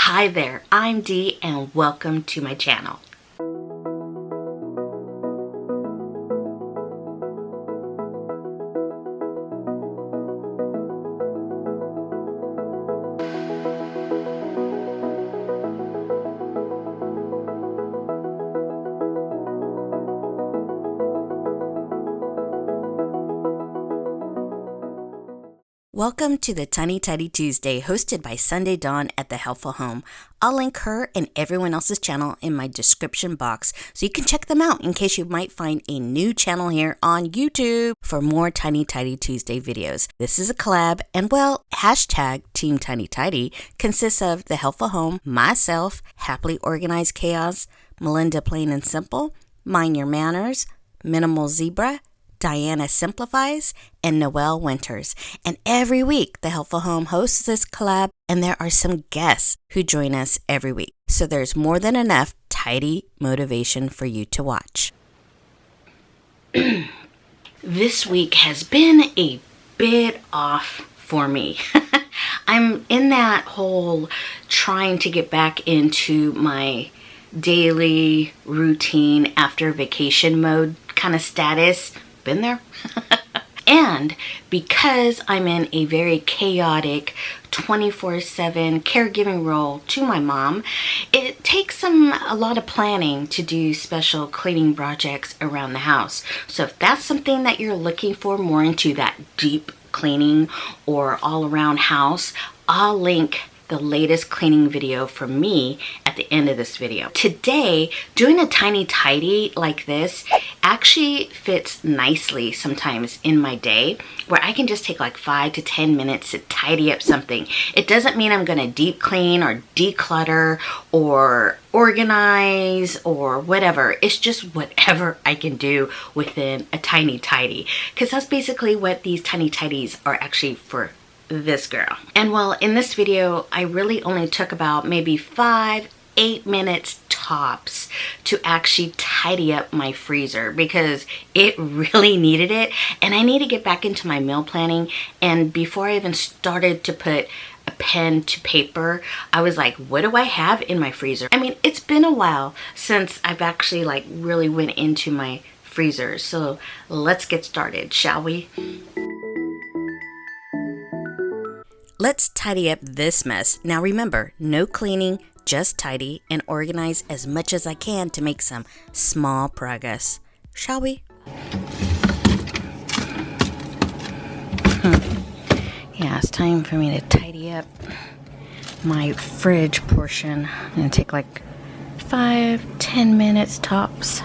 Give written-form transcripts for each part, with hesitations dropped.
Hi there, I'm Dee and welcome to my channel. Welcome to the Tiny Tidy Tuesday, hosted by Sunday Dawn at the Helpful Home. I'll link her and everyone else's channel in my description box so you can check them out in case you might find a new channel here on YouTube for more Tiny Tidy Tuesday videos. This is a collab, and well, hashtag Team Tiny Tidy consists of the Helpful Home, myself, Happily Organized Chaos, Melinda Plain and Simple, Mind Your Manners, Minimal Zebra, Diana Simplifies, and Noelle Winters. And every week, the Helpful Home hosts this collab, and there are some guests who join us every week. So there's more than enough tidy motivation for you to watch. This week has been a bit off for me. I'm in that whole trying to get back into my daily routine after vacation mode kind of status. Been there. And because I'm in a very chaotic 24/7 caregiving role to my mom, it takes a lot of planning to do special cleaning projects around the house. So if that's something that you're looking for, more into that deep cleaning or all around house, I'll link the latest cleaning video from me at the end of this video. Today, doing a tiny tidy like this actually fits nicely sometimes in my day, where I can just take like 5 to 10 minutes to tidy up something. It doesn't mean I'm gonna deep clean or declutter or organize or whatever. It's just whatever I can do within a tiny tidy, because that's basically what these tiny tidies are actually for this girl. And well, in this video, I really only took about maybe 5-8 minutes tops to actually tidy up my freezer, because it really needed it, and I need to get back into my meal planning. And before I even started to put a pen to paper, I was like, what do I have in my freezer? I mean, it's been a while since I've actually like really went into my freezer. So let's get started, shall we? Let's tidy up this mess. Now remember, no cleaning, just tidy and organize as much as I can to make some small progress. Shall we? Yeah, it's time for me to tidy up my fridge portion. I'm gonna take like 5-10 minutes tops.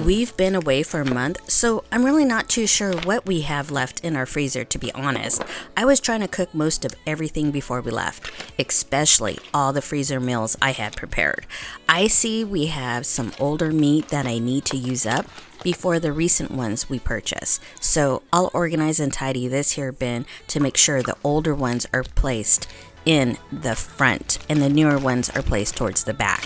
We've been away for a month, so I'm really not too sure what we have left in our freezer, to be honest. I was trying to cook most of everything before we left, especially all the freezer meals I had prepared. I see we have some older meat that I need to use up before the recent ones we purchased. So I'll organize and tidy this here bin to make sure the older ones are placed in the front and the newer ones are placed towards the back.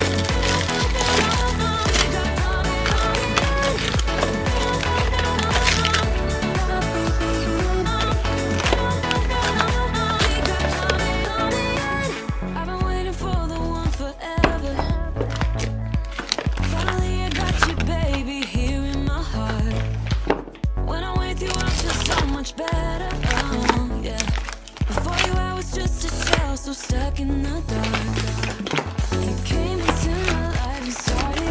Stuck in the dark, you came into my life and started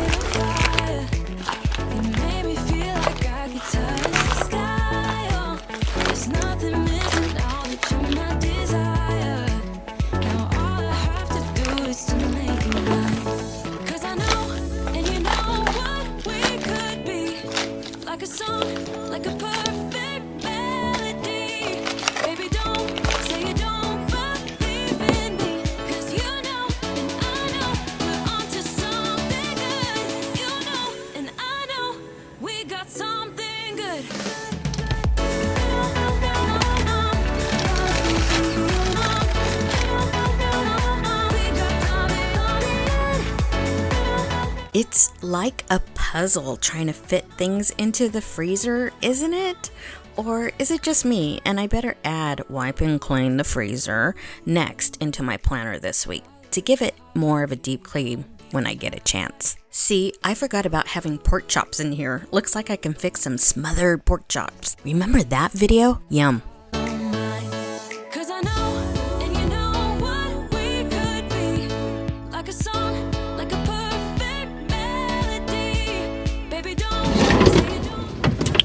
It's like a puzzle trying to fit things into the freezer, isn't it? Or is it just me and I better add wipe and clean the freezer next into my planner this week to give it more of a deep clean when I get a chance. See, I forgot about having pork chops in here. Looks like I can fix some smothered pork chops. Remember that video? Yum.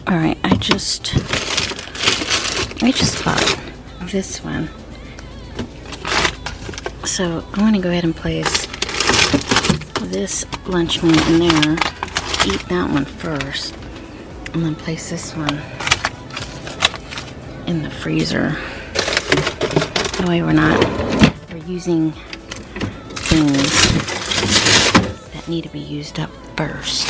All right, I just bought this one. So I'm gonna go ahead and place this lunch meat in there, eat that one first, and then place this one in the freezer. That way we're using things that need to be used up first.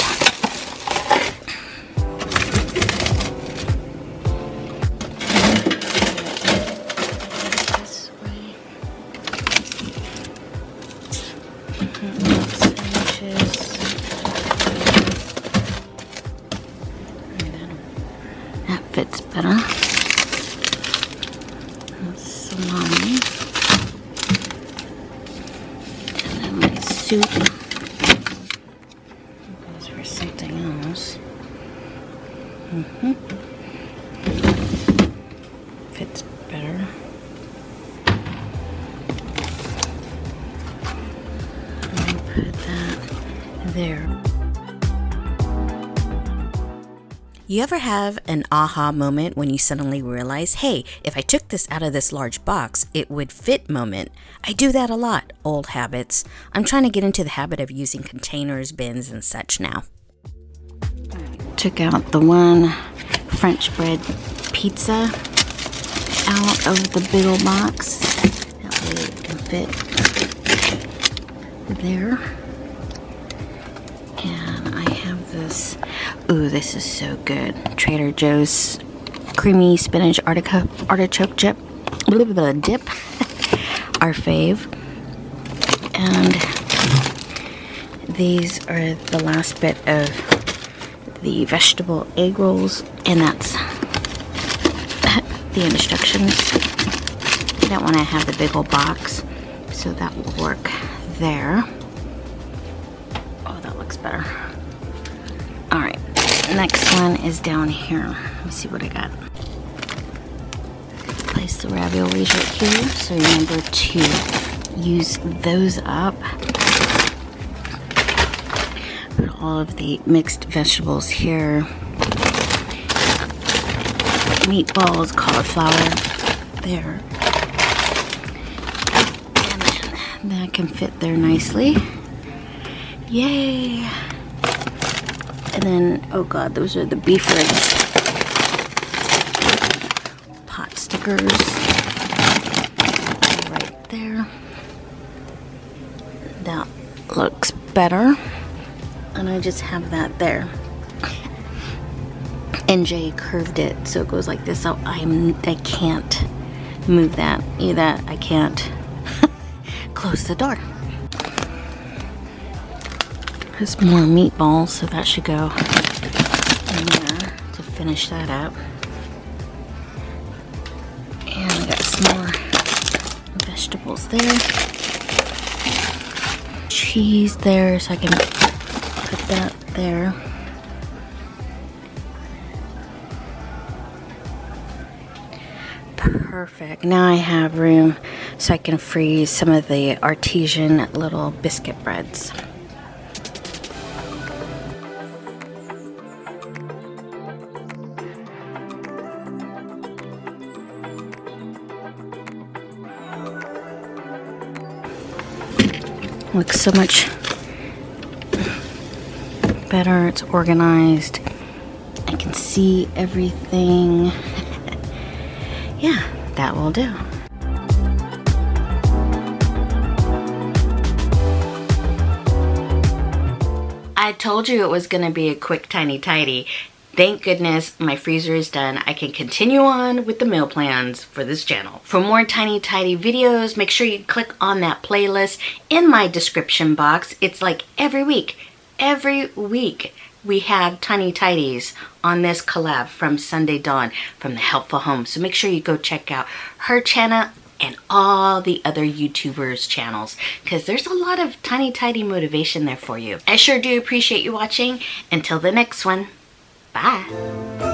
That fits better. Salami. And then my soup goes for something else. Fits better. Put that there. You ever have an aha moment when you suddenly realize, hey, if I took this out of this large box, it would fit moment? I do that a lot, old habits. I'm trying to get into the habit of using containers, bins, and such now. Took out the one French bread pizza out of the big old box. That way it can fit there. And I have this, ooh, this is so good. Trader Joe's creamy spinach artichoke dip, our fave. And these are the last bit of the vegetable egg rolls, and that's the instructions. I don't want to have the big old box, so that will work there. Oh, that looks better. All right, next one is down here. Let me see what I got. Place the raviolis right here, so remember to use those up. Put all of the mixed vegetables here. Meatballs, cauliflower, there. And then that can fit there nicely. Yay! And then, oh god, those are the beef ribs. Pot stickers. Right there. That looks better. And I just have that there. NJ curved it so it goes like this, so I can't move that. Either I can't close the door. There's more meatballs, so that should go in there to finish that up. And I got some more vegetables there. Cheese there, so I can put that there. Perfect. Now I have room so I can freeze some of the artesian little biscuit breads. Looks so much better. It's organized. I can see everything. Yeah, that will do. I told you it was going to be a quick tiny tidy. Thank goodness my freezer is done. I can continue on with the meal plans for this channel. For more tiny tidy videos, make sure you click on that playlist in my description box. It's like every week, every week we have Tiny Tidies on this collab from Sunday Dawn from the Helpful Home. So make sure you go check out her channel and all the other YouTubers' channels, because there's a lot of tiny tidy motivation there for you. I sure do appreciate you watching. Until the next one, bye.